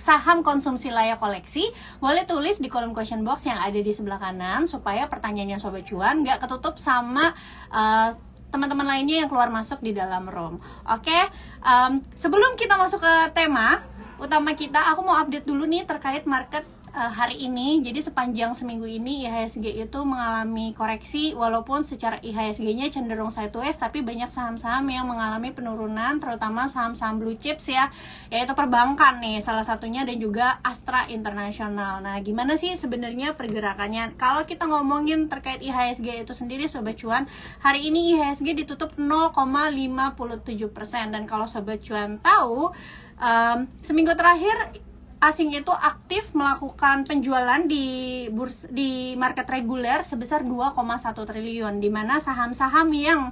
saham konsumsi layak koleksi, boleh tulis di kolom question box yang ada di sebelah kanan supaya pertanyaannya Sobat Cuan nggak ketutup sama teman-teman lainnya yang keluar masuk di dalam room. Oke, sebelum kita masuk ke tema utama kita, aku mau update dulu nih terkait market hari ini. Jadi sepanjang seminggu ini IHSG itu mengalami koreksi, walaupun secara IHSG-nya cenderung sideways, tapi banyak saham-saham yang mengalami penurunan, terutama saham-saham blue chips ya, yaitu perbankan nih salah satunya, dan juga Astra International. Nah, gimana sih sebenarnya pergerakannya? Kalau kita ngomongin terkait IHSG itu sendiri Sobat Cuan, hari ini IHSG ditutup 0,57%, dan kalau Sobat Cuan tahu, seminggu terakhir asing itu aktif melakukan penjualan di market reguler sebesar 2,1 triliun, di mana saham-saham yang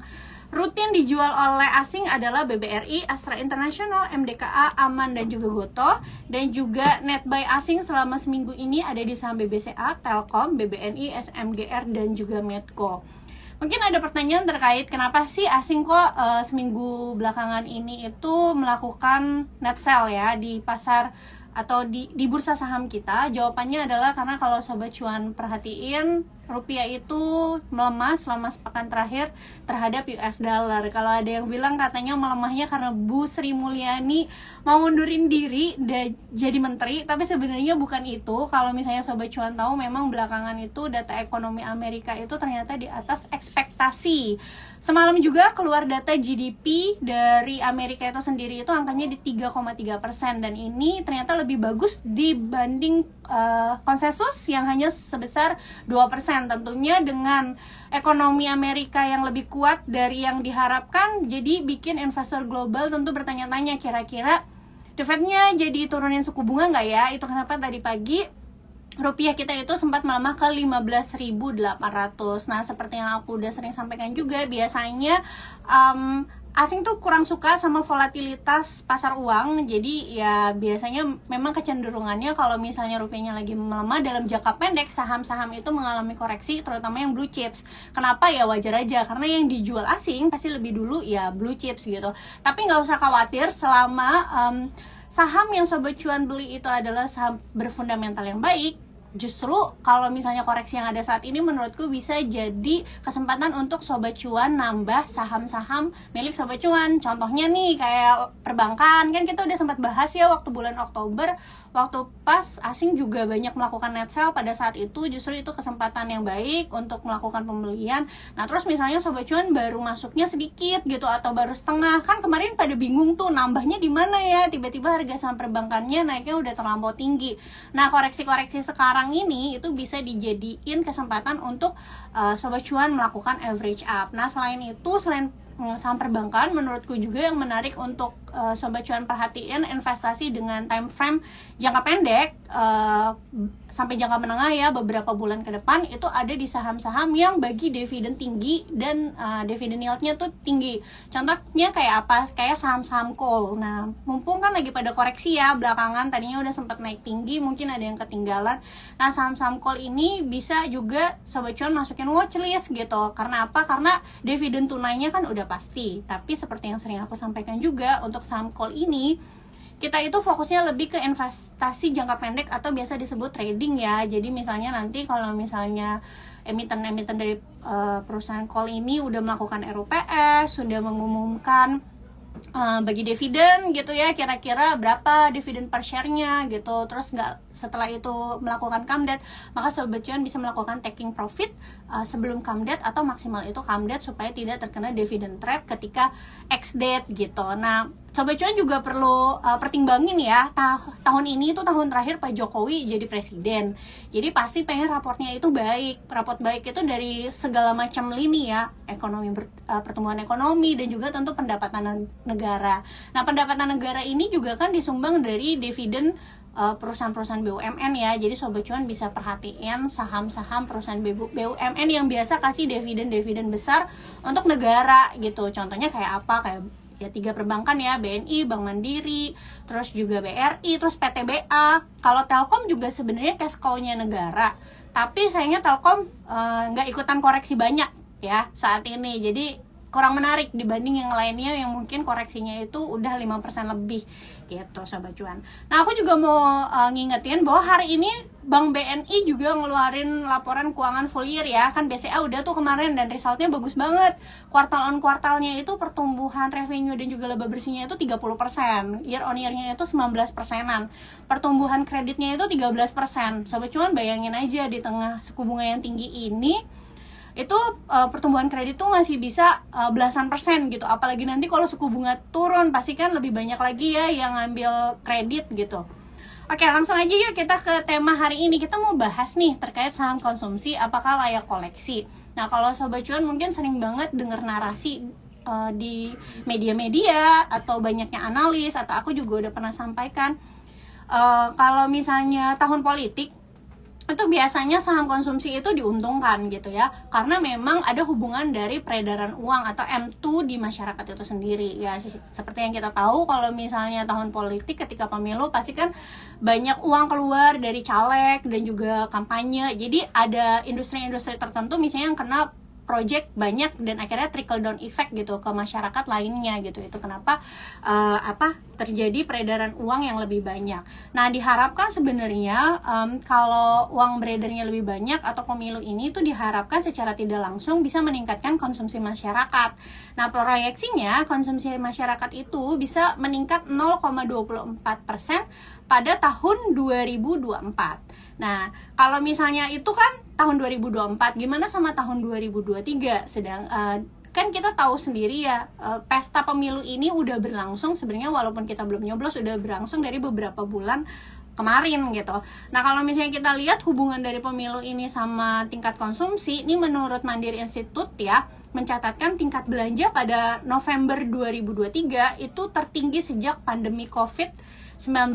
rutin dijual oleh asing adalah BBRI, Astra International, MDKA, Aman, dan juga Gotoh. Dan juga net buy asing selama seminggu ini ada di saham BBCA, Telkom, BBNI, SMGR, dan juga Medco. Mungkin ada pertanyaan terkait kenapa sih asing kok seminggu belakangan ini itu melakukan net sell ya di pasar atau di bursa saham kita. Jawabannya adalah karena kalau Sobat Cuan perhatiin, rupiah itu melemah selama sepekan terakhir terhadap US dollar. Kalau ada yang bilang katanya melemahnya karena Bu Sri Mulyani mau mundurin diri dan jadi menteri, tapi sebenarnya bukan itu. Kalau misalnya Sobat Cuan tahu, memang belakangan itu data ekonomi Amerika itu ternyata di atas ekspektasi. Semalam juga keluar data GDP dari Amerika itu sendiri, itu angkanya di 3,3%, dan ini ternyata lebih bagus dibanding konsensus yang hanya sebesar 2%. Tentunya dengan ekonomi Amerika yang lebih kuat dari yang diharapkan, jadi bikin investor global tentu bertanya-tanya, kira-kira The Fed-nya jadi turunin suku bunga nggak ya? Itu kenapa tadi pagi rupiah kita itu sempat melemah ke 15.800. Nah, seperti yang aku udah sering sampaikan juga, biasanya asing tuh kurang suka sama volatilitas pasar uang. Jadi ya biasanya memang kecenderungannya kalau misalnya rupiahnya lagi melemah dalam jangka pendek, saham-saham itu mengalami koreksi, terutama yang blue chips. Kenapa ya? Wajar aja, karena yang dijual asing pasti lebih dulu ya blue chips gitu. Tapi nggak usah khawatir, selama saham yang Sobat Cuan beli itu adalah saham berfundamental yang baik. Justru kalau misalnya koreksi yang ada saat ini, menurutku bisa jadi kesempatan untuk Sobat Cuan nambah saham-saham milik Sobat Cuan. Contohnya nih kayak perbankan, kan kita udah sempat bahas ya waktu bulan Oktober, waktu pas asing juga banyak melakukan net sell pada saat itu. Justru itu kesempatan yang baik untuk melakukan pembelian. Nah, terus misalnya Sobat Cuan baru masuknya sedikit gitu atau baru setengah, kan kemarin pada bingung tuh nambahnya di mana ya, tiba-tiba harga saham perbankannya naiknya udah terlampau tinggi. Nah, koreksi-koreksi sekarang ini itu bisa dijadiin kesempatan untuk Sobat Cuan melakukan average up. Nah, selain itu, selain saham perbankan, menurutku juga yang menarik untuk Sobat Cuan perhatiin investasi dengan time frame jangka pendek sampai jangka menengah ya, beberapa bulan ke depan, itu ada di saham-saham yang bagi dividen tinggi dan dividen yieldnya tuh tinggi. Contohnya kayak apa? Kayak saham-saham coal. Nah, mumpung kan lagi pada koreksi ya belakangan, tadinya udah sempat naik tinggi, mungkin ada yang ketinggalan. Nah, saham-saham coal ini bisa juga Sobat Cuan masukin watchlist gitu. Karena apa? Karena dividen tunainya kan udah pasti. Tapi seperti yang sering aku sampaikan juga, untuk saham coal ini kita itu fokusnya lebih ke investasi jangka pendek atau biasa disebut trading ya. Jadi misalnya nanti kalau misalnya emiten-emiten dari perusahaan coal ini udah melakukan RUPS, sudah mengumumkan bagi dividen gitu ya, kira-kira berapa dividen per share-nya gitu. Terus setelah itu melakukan come date, maka Sobat Cuan bisa melakukan taking profit sebelum come date atau maksimal itu come date supaya tidak terkena dividen trap ketika ex date gitu. Nah, Sobat Cuan juga perlu pertimbangin ya, tahun ini itu tahun terakhir Pak Jokowi jadi presiden. Jadi pasti pengen raportnya itu baik. Raport baik itu dari segala macam lini ya, ekonomi, pertumbuhan ekonomi, dan juga tentu pendapatan negara. Nah, pendapatan negara ini juga kan disumbang dari dividen perusahaan-perusahaan BUMN ya. Jadi Sobat Cuan bisa perhatiin saham-saham perusahaan BUMN yang biasa kasih dividen-dividen besar untuk negara gitu. Contohnya kayak apa? Kayak ya 3 perbankan ya, BNI, Bank Mandiri, terus juga BRI, terus PTBA. Kalau Telkom juga sebenarnya cash cow-nya negara, tapi sayangnya Telkom nggak ikutan koreksi banyak ya saat ini. Jadi kurang menarik dibanding yang lainnya yang mungkin koreksinya itu udah 5% lebih gitu Sobat Cuan. Nah aku juga mau ngingetin bahwa hari ini Bank BNI juga ngeluarin laporan keuangan full year ya. Kan BCA udah tuh kemarin dan resultnya bagus banget. Kuartal on kuartalnya itu pertumbuhan revenue dan juga laba bersihnya itu 30%. Year on year-nya itu 19%-an. Pertumbuhan kreditnya itu 13%. Sobat Cuan bayangin aja di tengah suku bunga yang tinggi ini itu pertumbuhan kredit tuh masih bisa belasan persen gitu. Apalagi nanti kalau suku bunga turun pasti kan lebih banyak lagi ya yang ngambil kredit gitu. Oke, langsung aja yuk kita ke tema hari ini. Kita mau bahas nih terkait saham konsumsi apakah layak koleksi. Nah, kalau Sobat Cuan mungkin sering banget dengar narasi di media-media atau banyaknya analis, atau aku juga udah pernah sampaikan kalau misalnya tahun politik itu biasanya saham konsumsi itu diuntungkan gitu ya, karena memang ada hubungan dari peredaran uang atau M2 di masyarakat itu sendiri ya. Seperti yang kita tahu kalau misalnya tahun politik ketika pemilu pasti kan banyak uang keluar dari caleg dan juga kampanye, jadi ada industri-industri tertentu misalnya yang kena project banyak dan akhirnya trickle down effect gitu ke masyarakat lainnya gitu. Itu kenapa terjadi peredaran uang yang lebih banyak. Nah, diharapkan sebenarnya kalau uang beredarnya lebih banyak atau pemilu ini tuh diharapkan secara tidak langsung bisa meningkatkan konsumsi masyarakat. Nah, proyeksinya konsumsi masyarakat itu bisa meningkat 0,24% pada tahun 2024. Nah, kalau misalnya itu kan tahun 2024, gimana sama tahun 2023? Kan kita tahu sendiri ya, pesta pemilu ini udah berlangsung sebenarnya walaupun kita belum nyoblos, udah berlangsung dari beberapa bulan kemarin gitu. Nah, kalau misalnya kita lihat hubungan dari pemilu ini sama tingkat konsumsi, ini menurut Mandiri Institute ya, mencatatkan tingkat belanja pada November 2023 itu tertinggi sejak pandemi COVID-19,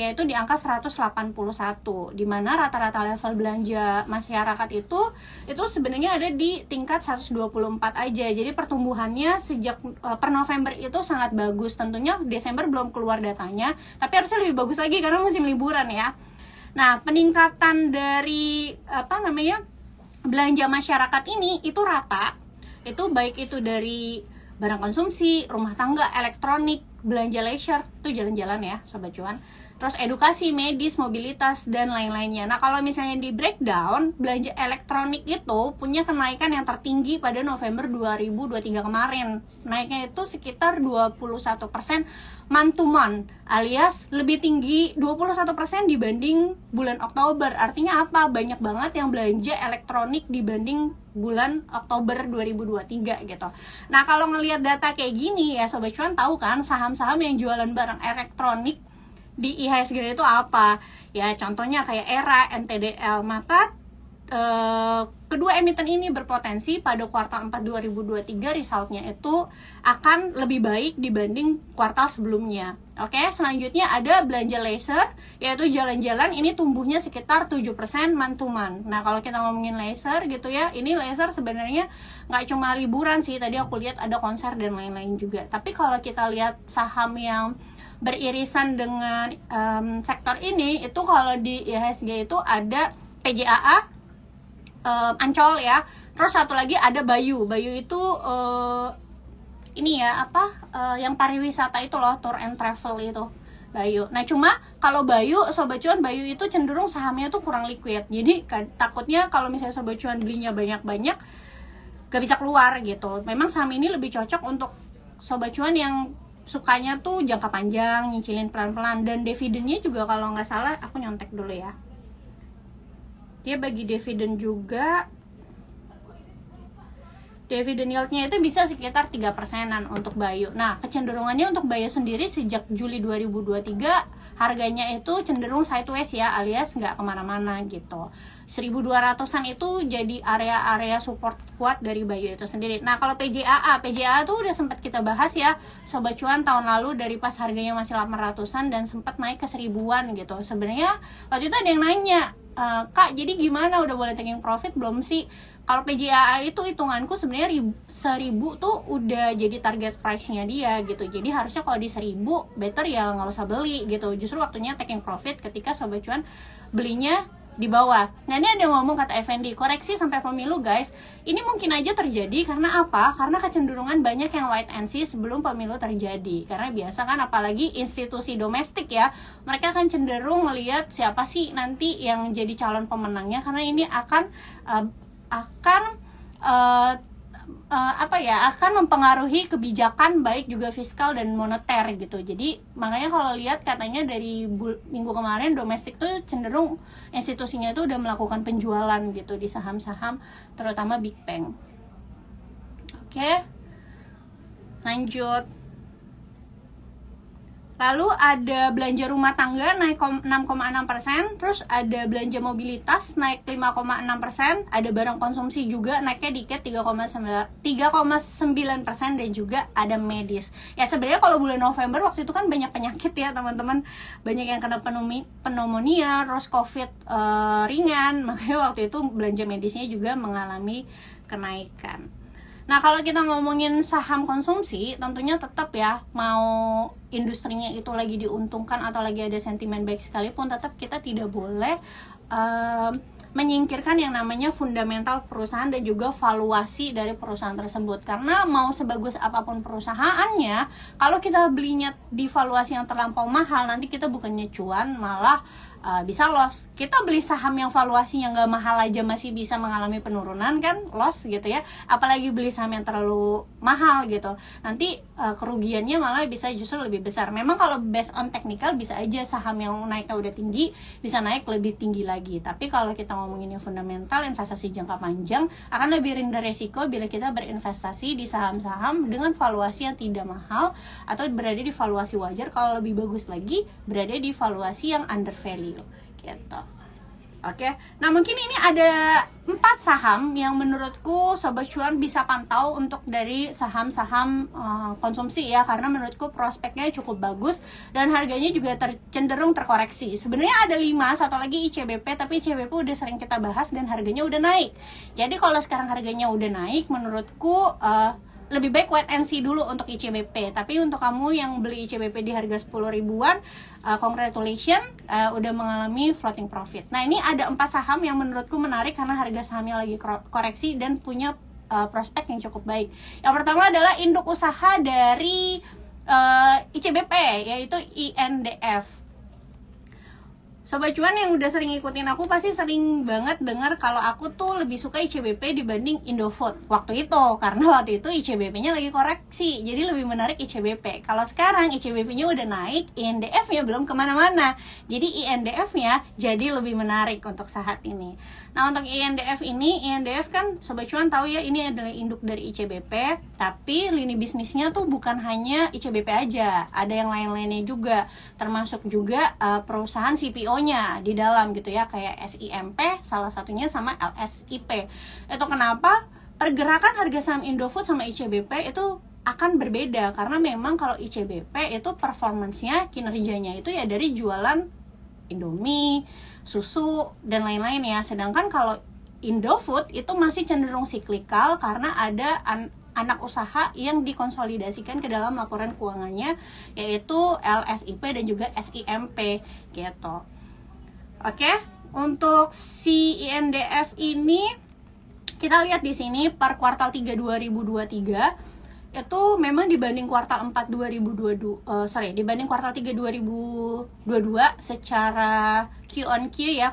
yaitu di angka 181, di mana rata-rata level belanja masyarakat itu sebenarnya ada di tingkat 124 aja. Jadi pertumbuhannya sejak per November itu sangat bagus. Tentunya Desember belum keluar datanya, tapi harusnya lebih bagus lagi karena musim liburan ya. Nah, peningkatan dari belanja masyarakat ini itu rata. Itu baik itu dari barang konsumsi, rumah tangga, elektronik, belanja leisure, itu jalan-jalan ya Sobat Cuan, terus edukasi, medis, mobilitas, dan lain-lainnya. Nah, kalau misalnya di breakdown, belanja elektronik itu punya kenaikan yang tertinggi pada November 2023 kemarin. Naiknya itu sekitar 21% month to month, alias lebih tinggi 21% dibanding bulan Oktober. Artinya apa? Banyak banget yang belanja elektronik dibanding bulan Oktober 2023 gitu. Nah, kalau ngelihat data kayak gini ya Sobat Cuan tahu kan saham-saham yang jualan barang elektronik di IHSG itu apa? Ya contohnya kayak ERA, NTDL. Maka kedua emiten ini berpotensi pada kuartal 4 2023 resultnya itu akan lebih baik dibanding kuartal sebelumnya. Oke, selanjutnya ada belanja leisure, yaitu jalan-jalan, ini tumbuhnya sekitar 7% month to month. Nah, kalau kita ngomongin leisure gitu ya, ini leisure sebenarnya nggak cuma liburan sih, tadi aku lihat ada konser dan lain-lain juga. Tapi kalau kita lihat saham yang beririsan dengan sektor ini, itu kalau di IHSG itu ada PJAA, Ancol ya, terus satu lagi ada Bayu itu ini ya yang pariwisata itu loh, tour and travel itu Bayu. Nah, cuma kalau Bayu, Sobat Cuan, Bayu itu cenderung sahamnya tuh kurang liquid, jadi takutnya kalau misalnya Sobat Cuan belinya banyak-banyak gak bisa keluar gitu. Memang saham ini lebih cocok untuk Sobat Cuan yang sukanya tuh jangka panjang, nyicilin pelan-pelan, dan dividennya juga kalau nggak salah, aku nyontek dulu ya, dia bagi dividen juga. Dividen yieldnya itu bisa sekitar 3%-an untuk Bayu. Nah, kecenderungannya untuk Bayu sendiri sejak Juli 2023 harganya itu cenderung sideways ya, alias nggak kemana-mana gitu. 1.200-an itu jadi area-area support kuat dari Bayu itu sendiri. Nah, kalau PJAA tuh udah sempat kita bahas ya Sobat Cuan tahun lalu, dari pas harganya masih 800-an dan sempat naik ke 1.000-an gitu. Sebenarnya waktu itu ada yang nanya, Kak, jadi gimana, udah boleh taking profit belum sih? Kalau PJAA itu hitunganku sebenarnya 1.000 tuh udah jadi target price-nya dia gitu. Jadi harusnya kalau di 1.000 better ya nggak usah beli gitu. Justru waktunya taking profit ketika Sobat Cuan belinya di bawah. Nah ini ada ngomong kata Effendi, koreksi sampai pemilu guys, ini mungkin aja terjadi karena apa? Karena kecenderungan banyak yang wait and see sebelum pemilu terjadi. Karena biasa kan apalagi institusi domestik ya, mereka akan cenderung melihat siapa sih nanti yang jadi calon pemenangnya, karena ini akan akan mempengaruhi kebijakan baik juga fiskal dan moneter gitu. Jadi makanya kalau lihat katanya dari minggu kemarin domestik tuh cenderung institusinya itu udah melakukan penjualan gitu di saham-saham terutama Big Bank. Oke, lanjut. Lalu ada belanja rumah tangga naik 6,6%, terus ada belanja mobilitas naik 5,6%, ada barang konsumsi juga naiknya dikit 3,9%, dan juga ada medis. Ya sebenarnya kalau bulan November waktu itu kan banyak penyakit ya teman-teman, banyak yang kena pneumonia, terus COVID ringan, makanya waktu itu belanja medisnya juga mengalami kenaikan. Nah kalau kita ngomongin saham konsumsi, tentunya tetap ya, mau industrinya itu lagi diuntungkan atau lagi ada sentimen baik sekalipun, tetap kita tidak boleh menyingkirkan yang namanya fundamental perusahaan dan juga valuasi dari perusahaan tersebut. Karena mau sebagus apapun perusahaannya, kalau kita belinya di valuasi yang terlampau mahal, nanti kita bukannya cuan, malah bisa loss. Kita beli saham yang valuasinya nggak mahal aja masih bisa mengalami penurunan kan, loss gitu ya, apalagi beli saham yang terlalu mahal gitu, nanti kerugiannya malah bisa justru lebih besar. Memang kalau based on technical bisa aja saham yang naiknya udah tinggi bisa naik lebih tinggi lagi, tapi kalau kita ngomongin yang fundamental, investasi jangka panjang, akan lebih rendah resiko bila kita berinvestasi di saham-saham dengan valuasi yang tidak mahal atau berada di valuasi wajar. Kalau lebih bagus lagi berada di valuasi yang under value gitu. Oke, nah mungkin ini ada 4 saham yang menurutku Sobat Cuan bisa pantau untuk dari saham-saham konsumsi ya, karena menurutku prospeknya cukup bagus dan harganya juga cenderung terkoreksi. Sebenarnya ada 5, satu lagi ICBP, tapi ICBP udah sering kita bahas dan harganya udah naik. Jadi kalau sekarang harganya udah naik, menurutku lebih baik wait and see dulu untuk ICBP. Tapi untuk kamu yang beli ICBP di harga 10 ribuan, congratulations, udah mengalami floating profit. Nah ini ada 4 saham yang menurutku menarik karena harga sahamnya lagi koreksi dan punya prospek yang cukup baik. Yang pertama adalah induk usaha dari ICBP, yaitu INDF. Sobat Cuan yang udah sering ngikutin aku pasti sering banget dengar kalau aku tuh lebih suka ICBP dibanding Indofood waktu itu, karena waktu itu ICBP-nya lagi koreksi, jadi lebih menarik ICBP. Kalau sekarang ICBP-nya udah naik, INDF-nya belum kemana-mana, jadi INDF-nya jadi lebih menarik untuk saat ini. Nah untuk INDF ini, INDF kan Sobat Cuan tahu ya, ini adalah induk dari ICBP, tapi lini bisnisnya tuh bukan hanya ICBP aja, ada yang lain-lainnya juga, termasuk juga perusahaan CPO-nya di dalam gitu ya, kayak SIMP salah satunya sama LSIP. Itu kenapa pergerakan harga saham Indofood sama ICBP itu akan berbeda, karena memang kalau ICBP itu performance-nya, kinerjanya itu ya dari jualan Indomie, susu, dan lain-lain ya. Sedangkan kalau Indofood itu masih cenderung siklikal karena ada anak usaha yang dikonsolidasikan ke dalam laporan keuangannya, yaitu LSIP dan juga SIMP gitu. Oke, untuk si INDF ini kita lihat di sini per kuartal 3 2023 itu memang dibanding kuartal 4 dibanding kuartal 3 2022 secara Q on Q ya,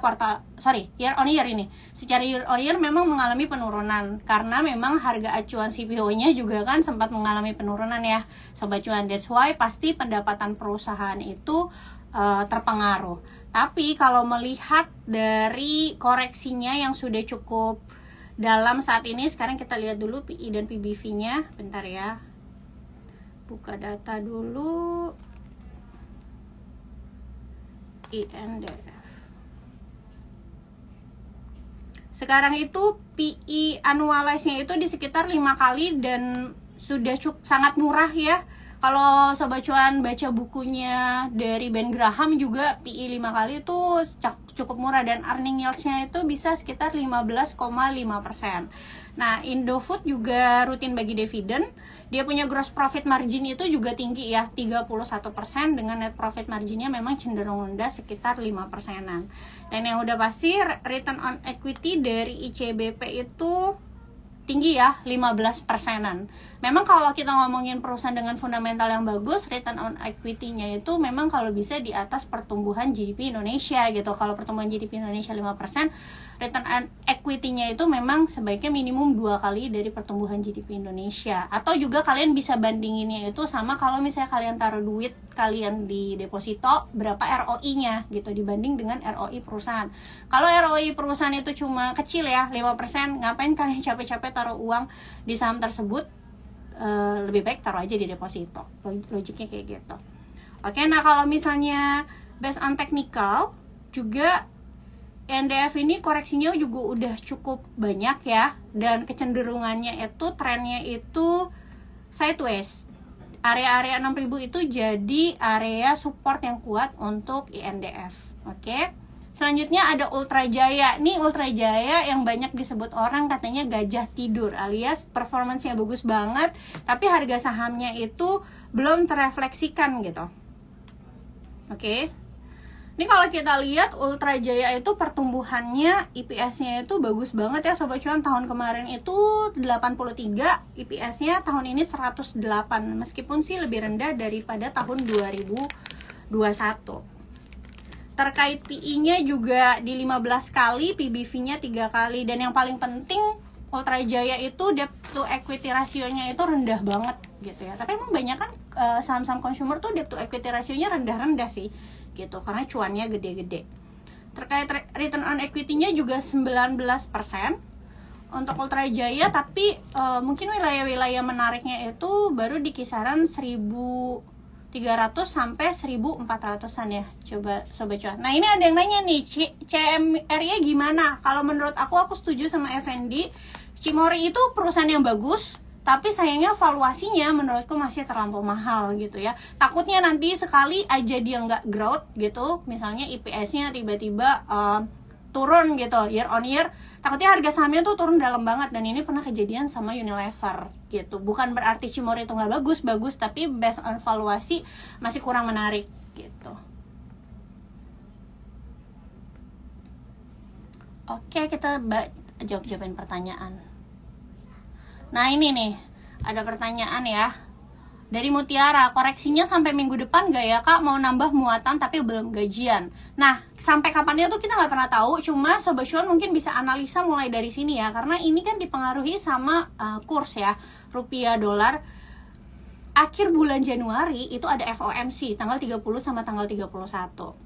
year on year ini. Secara year on year memang mengalami penurunan karena memang harga acuan CPO-nya juga kan sempat mengalami penurunan ya, Sobat Cuan. That's why pasti pendapatan perusahaan itu terpengaruh. Tapi kalau melihat dari koreksinya yang sudah cukup dalam saat ini, sekarang kita lihat dulu PI dan PBV-nya. Bentar ya, buka data dulu. INDF sekarang itu PI annualize-nya itu di sekitar 5 kali dan sudah sangat murah ya Kalau Sobat Cuan baca bukunya dari Ben Graham juga, PE 5 kali itu cukup murah dan earning yield-nya itu bisa sekitar 15,5%. Nah, Indofood juga rutin bagi dividen. Dia punya gross profit margin itu juga tinggi ya, 31%, dengan net profit marginnya memang cenderung rendah sekitar 5%-an. Dan yang udah pasti return on equity dari ICBP itu tinggi ya, 15%-an. Memang kalau kita ngomongin perusahaan dengan fundamental yang bagus, return on equity-nya itu memang kalau bisa di atas pertumbuhan GDP Indonesia gitu. Kalau pertumbuhan GDP Indonesia 5%, return on equity-nya itu memang sebaiknya minimum 2 kali dari pertumbuhan GDP Indonesia. Atau juga kalian bisa bandinginnya itu sama kalau misalnya kalian taruh duit kalian di deposito, berapa ROI-nya gitu dibanding dengan ROI perusahaan. Kalau ROI perusahaan itu cuma kecil ya, 5%, ngapain kalian capek-capek taruh uang di saham tersebut? Lebih baik taruh aja di deposito. Logiknya kayak gitu. Oke, nah kalau misalnya based on technical juga NDF ini koreksinya juga udah cukup banyak ya, dan kecenderungannya itu trennya itu sideways. Area-area 6000 itu jadi area support yang kuat untuk INDF. Oke. Selanjutnya ada Ultra Jaya. Nih Ultra Jaya yang banyak disebut orang katanya gajah tidur, alias performance-nya bagus banget, tapi harga sahamnya itu belum terefleksikan gitu. Oke. Ini kalau kita lihat Ultra Jaya itu pertumbuhannya, EPS-nya itu bagus banget ya Sobat Cuan. Tahun kemarin itu 83, EPS-nya tahun ini 108, meskipun sih lebih rendah daripada tahun 2021. Terkait PE-nya juga di 15 kali, PBV-nya 3 kali. Dan yang paling penting, Ultra Jaya itu debt to equity ratio-nya itu rendah banget gitu ya. Tapi emang banyak kan saham-saham consumer tuh debt to equity ratio-nya rendah-rendah sih gitu, karena cuannya gede-gede. Terkait return on equity-nya juga 19% untuk Ultra Jaya, tapi mungkin wilayah-wilayah menariknya itu baru di kisaran 1.300 sampai 1.400-an ya, coba Sobat Cuan. Nah ini ada yang nanya nih, CMR-nya gimana? Kalau menurut aku setuju sama Effendi, Cimory itu perusahaan yang bagus, tapi sayangnya valuasinya menurutku masih terlampau mahal gitu ya. Takutnya nanti sekali aja dia nggak growth gitu, misalnya EPS-nya tiba-tiba turun gitu year on year, takutnya harga sahamnya tuh turun dalam banget. Dan ini pernah kejadian sama Unilever gitu. Bukan berarti Cimory itu nggak bagus, tapi based on valuasi masih kurang menarik gitu. Oke, kita jawabin pertanyaan. Nah ini nih, ada pertanyaan ya dari Mutiara, koreksinya sampai minggu depan gak ya Kak? Mau nambah muatan tapi belum gajian. Nah, sampai kapannya tuh kita nggak pernah tahu. Cuma Sobat Cuan mungkin bisa analisa mulai dari sini ya, karena ini kan dipengaruhi sama kurs ya, rupiah dolar. Akhir bulan Januari itu ada FOMC tanggal 30 sama tanggal 31.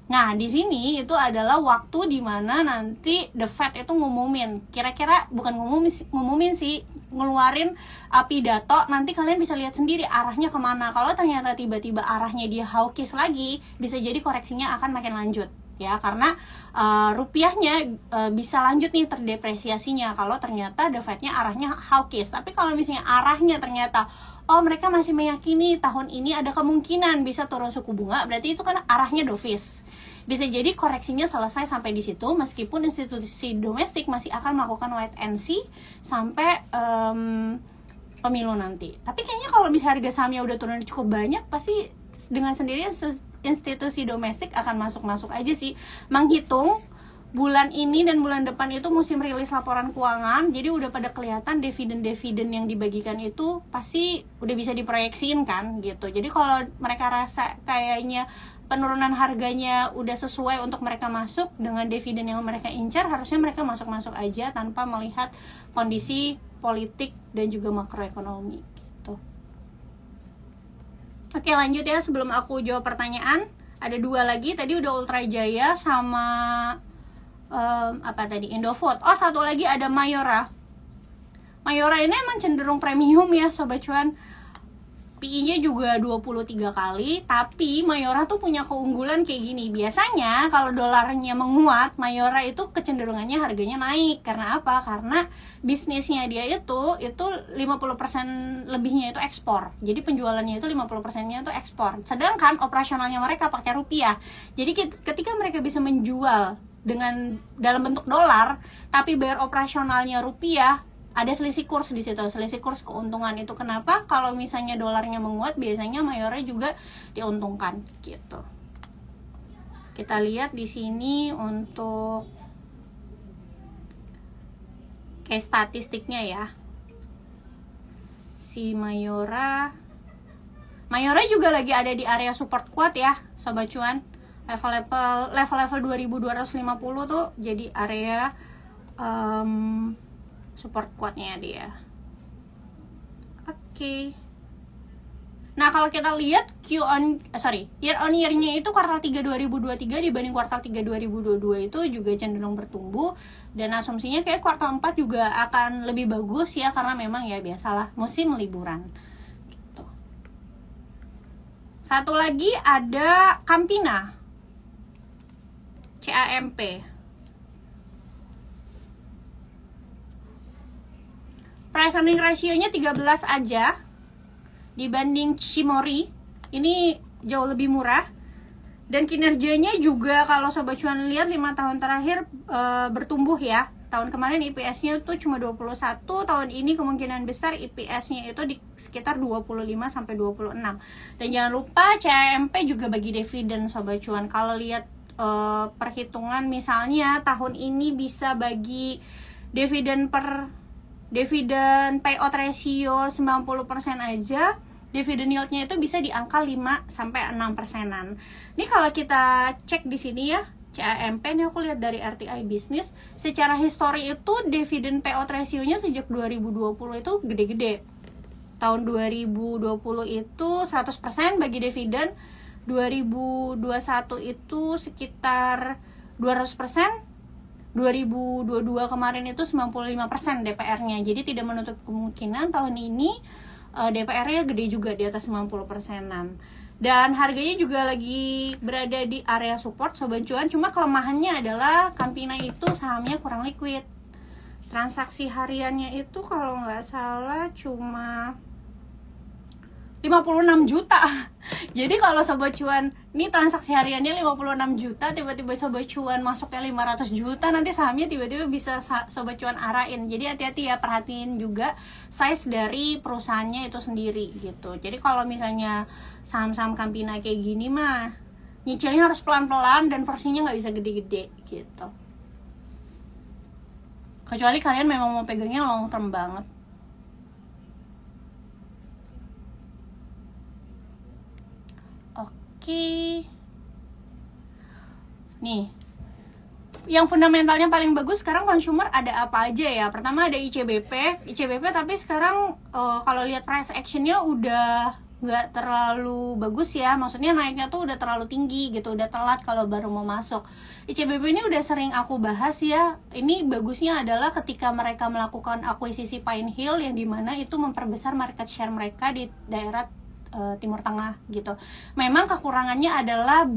Nah, di sini itu adalah waktu dimana nanti The Fed itu ngumumin, kira-kira bukan ngumumin sih, ngeluarin pidato. Nanti kalian bisa lihat sendiri arahnya kemana. Kalau ternyata tiba-tiba arahnya dia hawkish lagi, bisa jadi koreksinya akan makin lanjut ya, karena rupiahnya bisa lanjut nih terdepresiasinya kalau ternyata The Fed-nya arahnya hawkish. Tapi kalau misalnya arahnya ternyata mereka masih meyakini tahun ini ada kemungkinan bisa turun suku bunga, berarti itu kan arahnya dovish. Bisa jadi koreksinya selesai sampai di situ, meskipun institusi domestik masih akan melakukan wait and see sampai pemilu nanti. Tapi kayaknya kalau misalnya harga sahamnya udah turun cukup banyak, pasti dengan sendirinya institusi domestik akan masuk aja sih, menghitung bulan ini dan bulan depan itu musim rilis laporan keuangan, jadi udah pada kelihatan dividen yang dibagikan itu pasti udah bisa diproyeksiin kan gitu. Jadi kalau mereka rasa kayaknya penurunan harganya udah sesuai untuk mereka masuk dengan dividen yang mereka incar, harusnya mereka masuk aja tanpa melihat kondisi politik dan juga makroekonomi gitu. Oke, lanjut ya, sebelum aku jawab pertanyaan, ada 2 lagi, tadi udah Ultra Jaya sama Indofood. Satu lagi ada Mayora. Mayora ini emang cenderung premium ya Sobat Cuan. PI-nya juga 23 kali, tapi Mayora tuh punya keunggulan kayak gini. Biasanya kalau dolarnya menguat, Mayora itu kecenderungannya harganya naik. Karena apa? Karena bisnisnya dia itu 50% lebihnya itu ekspor. Jadi penjualannya itu 50%-nya itu ekspor. Sedangkan operasionalnya mereka pakai rupiah. Jadi ketika mereka bisa menjual dengan dalam bentuk dolar, tapi bayar operasionalnya rupiah, ada selisih kurs di situ, selisih kurs keuntungan. Itu kenapa kalau misalnya dolarnya menguat, biasanya Mayora juga diuntungkan gitu. Kita lihat di sini untuk case statistiknya ya. Si Mayora juga lagi ada di area support kuat ya, sobat cuan. Level 2250 tuh jadi area support kuatnya dia. Oke. Nah, kalau kita lihat year on year-nya itu kuartal 3 2023 dibanding kuartal 3 2022 itu juga cenderung bertumbuh, dan asumsinya kayak kuartal 4 juga akan lebih bagus ya, karena memang ya biasalah musim liburan gitu. Satu lagi ada Campina CAMP. Price earning ratio-nya 13 aja dibanding Shimori. Ini jauh lebih murah. Dan kinerjanya juga kalau sobat cuan lihat 5 tahun terakhir bertumbuh ya. Tahun kemarin IPS-nya tuh cuma 21, tahun ini kemungkinan besar IPS-nya itu di sekitar 25 sampai 26. Dan jangan lupa CAMP juga bagi dividen sobat cuan. Kalau lihat perhitungan misalnya tahun ini bisa bagi dividen payout ratio 90% aja, dividend yield-nya itu bisa di angka 5 sampai 6%-an. Ini kalau kita cek di sini ya, CAMP ini aku lihat dari RTI Business, secara histori itu dividend payout ratio-nya sejak 2020 itu gede-gede. Tahun 2020 itu 100% bagi dividen, 2021 itu sekitar 200%, 2022 kemarin itu 95% DPR-nya. Jadi tidak menutup kemungkinan tahun ini DPR-nya gede juga di atas 90%-an. Dan harganya juga lagi berada di area support sobat cuan. Cuma kelemahannya adalah Campina itu sahamnya kurang liquid. Transaksi hariannya itu kalau nggak salah cuma 56 juta. Jadi kalau sobat cuan, ini transaksi hariannya 56 juta, tiba-tiba sobat cuan masuknya 500 juta, nanti sahamnya tiba-tiba bisa sobat cuan arahin. Jadi hati-hati ya, perhatiin juga size dari perusahaannya itu sendiri gitu. Jadi kalau misalnya saham-saham Campina kayak gini mah, nyicilnya harus pelan-pelan dan porsinya nggak bisa gede-gede gitu. Kecuali kalian memang mau pegangnya long term banget. Nih, yang fundamentalnya paling bagus sekarang consumer ada apa aja ya? Pertama ada ICBP tapi sekarang kalau lihat price actionnya udah nggak terlalu bagus ya, maksudnya naiknya tuh udah terlalu tinggi gitu, udah telat kalau baru mau masuk. ICBP ini udah sering aku bahas ya, ini bagusnya adalah ketika mereka melakukan akuisisi Pine Hill yang dimana itu memperbesar market share mereka di daerah Timur Tengah gitu. Memang kekurangannya adalah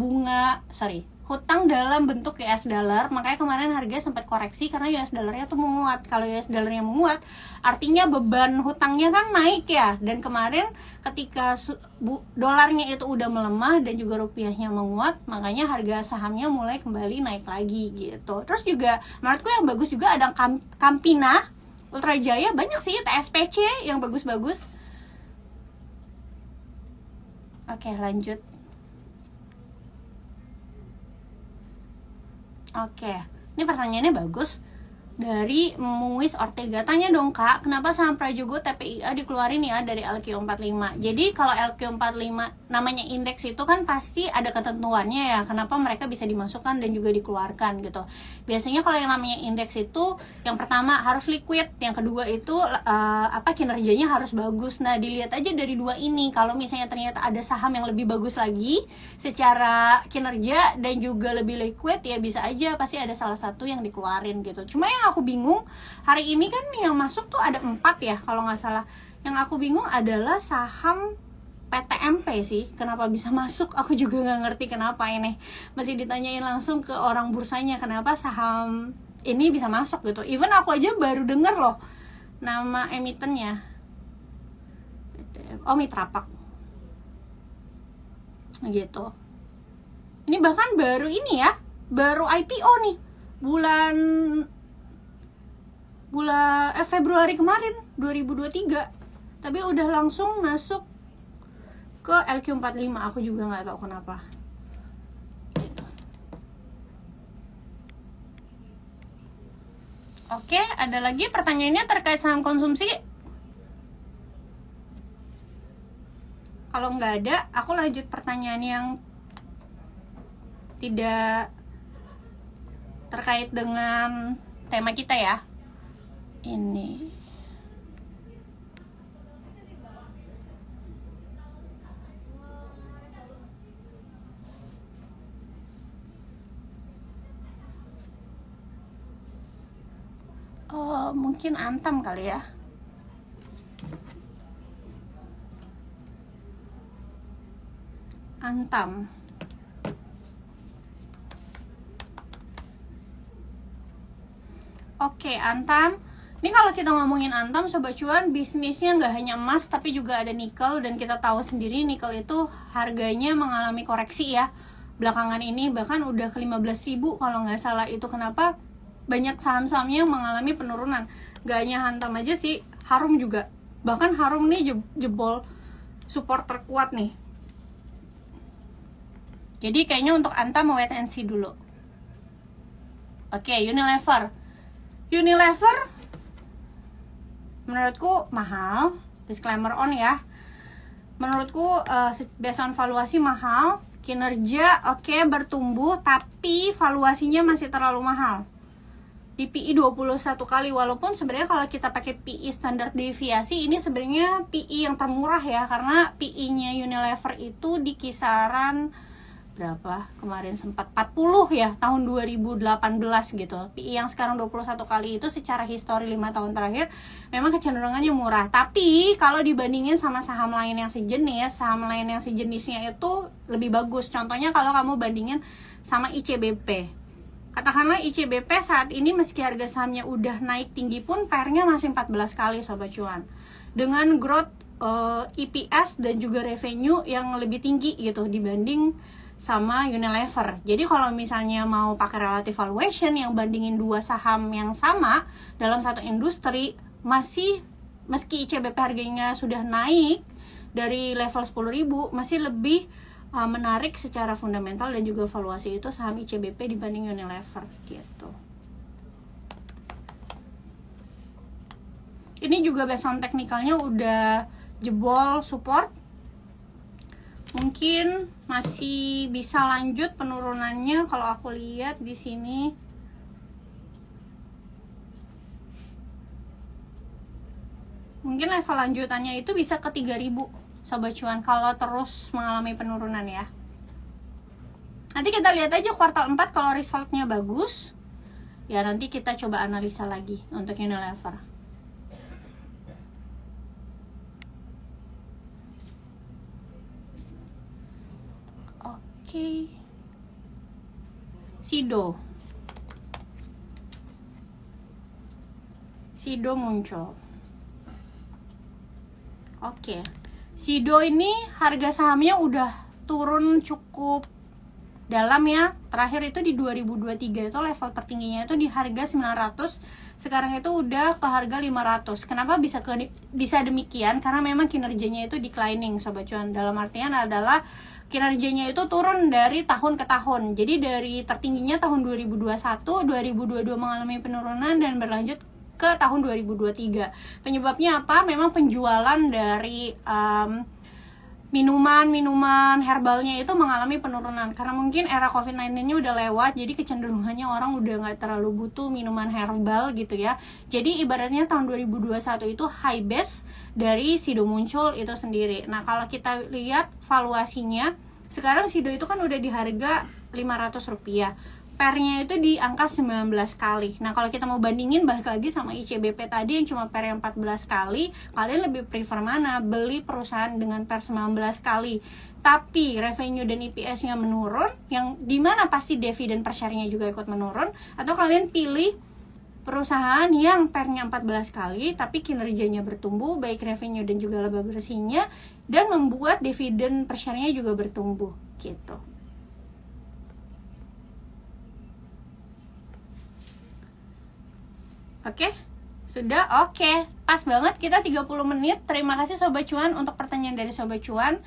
hutang dalam bentuk US dollar, makanya kemarin harga sempat koreksi karena US dollarnya tuh menguat. Kalau US dollarnya menguat, artinya beban hutangnya kan naik ya. Dan kemarin ketika dolarnya itu udah melemah dan juga rupiahnya menguat, makanya harga sahamnya mulai kembali naik lagi gitu. Terus juga menurutku yang bagus juga ada Campina, Ultra Jaya, banyak sih TSPC yang bagus-bagus. Oke, lanjut. Oke, ini pertanyaannya bagus. Dari Muis Ortega, tanya dong kak, kenapa saham Prajogo TPIA dikeluarin ya dari LQ45? Jadi kalau LQ45 namanya indeks itu kan pasti ada ketentuannya ya, kenapa mereka bisa dimasukkan dan juga dikeluarkan gitu. Biasanya kalau yang namanya indeks itu, yang pertama harus liquid, yang kedua itu kinerjanya harus bagus. Nah dilihat aja dari dua ini, kalau misalnya ternyata ada saham yang lebih bagus lagi secara kinerja dan juga lebih liquid, ya bisa aja pasti ada salah satu yang dikeluarin gitu. Cuma yang aku bingung hari ini kan yang masuk tuh ada 4 ya kalau nggak salah. Yang aku bingung adalah saham PTMP sih, kenapa bisa masuk aku juga nggak ngerti kenapa ini. Masih ditanyain langsung ke orang bursanya kenapa saham ini bisa masuk gitu. Even aku aja baru denger loh nama emitennya. Oh, Mitrapak gitu. Ini bahkan baru ini ya, baru IPO nih bulan Februari kemarin 2023, tapi udah langsung masuk ke LQ45. Aku juga nggak tahu kenapa gitu. Oke, ada lagi pertanyaannya terkait saham konsumsi? Kalau nggak ada, aku lanjut pertanyaan yang tidak terkait dengan tema kita ya. Ini mungkin Antam kali ya. Antam. Oke, Antam. Ini kalau kita ngomongin Antam, Sobat Cuan, bisnisnya nggak hanya emas, tapi juga ada nikel. Dan kita tahu sendiri nikel itu harganya mengalami koreksi ya. Belakangan ini bahkan udah ke 15.000 kalau nggak salah. Itu kenapa banyak saham-sahamnya yang mengalami penurunan. Nggak hanya Antam aja sih, Harum juga. Bahkan Harum nih jebol support terkuat nih. Jadi kayaknya untuk Antam wait and see dulu. Oke, Unilever menurutku mahal, disclaimer on ya. Menurutku based on valuasi mahal, kinerja oke, bertumbuh, tapi valuasinya masih terlalu mahal. Di PI 21 kali, walaupun sebenarnya kalau kita pakai PI standar deviasi, ini sebenarnya PI yang termurah ya, karena PI-nya Unilever itu di kisaran berapa? Kemarin sempat 40 ya, tahun 2018 gitu. PI yang sekarang 21 kali itu secara histori 5 tahun terakhir memang kecenderungannya murah. Tapi kalau dibandingin sama saham lain yang sejenis, saham lain yang sejenisnya itu lebih bagus. Contohnya kalau kamu bandingin sama ICBP. Katakanlah ICBP saat ini meski harga sahamnya udah naik tinggi pun PER-nya masih 14 kali Sobat Cuan. Dengan growth EPS dan juga revenue yang lebih tinggi gitu dibanding sama Unilever. Jadi kalau misalnya mau pakai relative valuation yang bandingin dua saham yang sama dalam satu industri, masih meski ICBP harganya sudah naik dari level 10.000, masih lebih menarik secara fundamental dan juga valuasi itu saham ICBP dibanding Unilever gitu. Ini juga based on teknikalnya udah jebol support. Mungkin masih bisa lanjut penurunannya kalau aku lihat di sini. Mungkin level lanjutannya itu bisa ke 3.000 Sobat Cuan kalau terus mengalami penurunan ya. Nanti kita lihat aja kuartal 4 kalau resultnya bagus. Ya nanti kita coba analisa lagi untuk Unilever. Oke. Sido muncul. Oke. Sido ini harga sahamnya udah turun cukup dalam ya. Terakhir itu di 2023 itu level tertingginya itu di harga 900. Sekarang itu udah ke harga 500. Kenapa bisa demikian? Karena memang kinerjanya itu declining Sobat Cuan. Dalam artian adalah kinerjanya itu turun dari tahun ke tahun. Jadi dari tertingginya tahun 2021, 2022 mengalami penurunan dan berlanjut ke tahun 2023. Penyebabnya apa? Memang penjualan dari minuman herbalnya itu mengalami penurunan karena mungkin era COVID-19-nya udah lewat, jadi kecenderungannya orang udah nggak terlalu butuh minuman herbal gitu ya. Jadi ibaratnya tahun 2021 itu high base dari Sido muncul itu sendiri. Nah kalau kita lihat valuasinya sekarang Sido itu kan udah di harga Rp500. pairnya itu di angka 19 kali. Nah, kalau kita mau bandingin balik lagi sama ICBP tadi yang cuma pair yang 14 kali, kalian lebih prefer mana? Beli perusahaan dengan pair 19 kali tapi revenue dan EPS-nya menurun, yang dimana pasti dividen per share-nya juga ikut menurun, atau kalian pilih perusahaan yang pairnya 14 kali tapi kinerjanya bertumbuh, baik revenue dan juga laba bersihnya, dan membuat dividen per share-nya juga bertumbuh gitu. Oke, sudah? Oke, pas banget kita 30 menit. Terima kasih Sobat Cuan untuk pertanyaan dari Sobat Cuan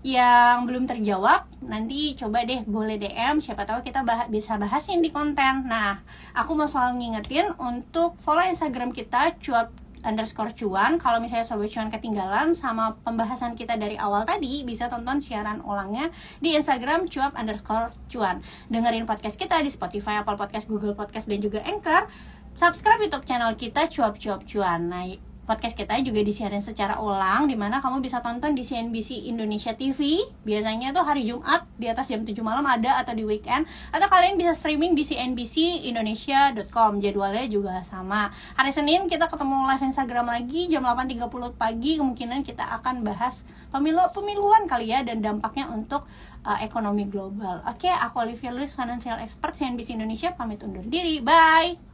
yang belum terjawab. Nanti coba deh boleh DM, siapa tahu kita bisa bahasin di konten. Nah, aku mau selalu ngingetin untuk follow Instagram kita cuap_cuan. Kalau misalnya Sobat Cuan ketinggalan sama pembahasan kita dari awal tadi, bisa tonton siaran ulangnya di Instagram cuap_cuan. Dengerin podcast kita di Spotify, Apple Podcast, Google Podcast, dan juga Anchor. Subscribe YouTube channel kita cuap_cuan. Nah, podcast kita juga disiarin secara ulang, dimana kamu bisa tonton di CNBC Indonesia TV. Biasanya tuh hari Jumat di atas jam 7 malam ada, atau di weekend, atau kalian bisa streaming di cnbcindonesia.com. Jadwalnya juga sama. Hari Senin kita ketemu live Instagram lagi jam 8.30 pagi. Kemungkinan kita akan bahas pemiluan kali ya, dan dampaknya untuk ekonomi global. Oke, aku Olivia Lewis, Financial Expert CNBC Indonesia, pamit undur diri. Bye.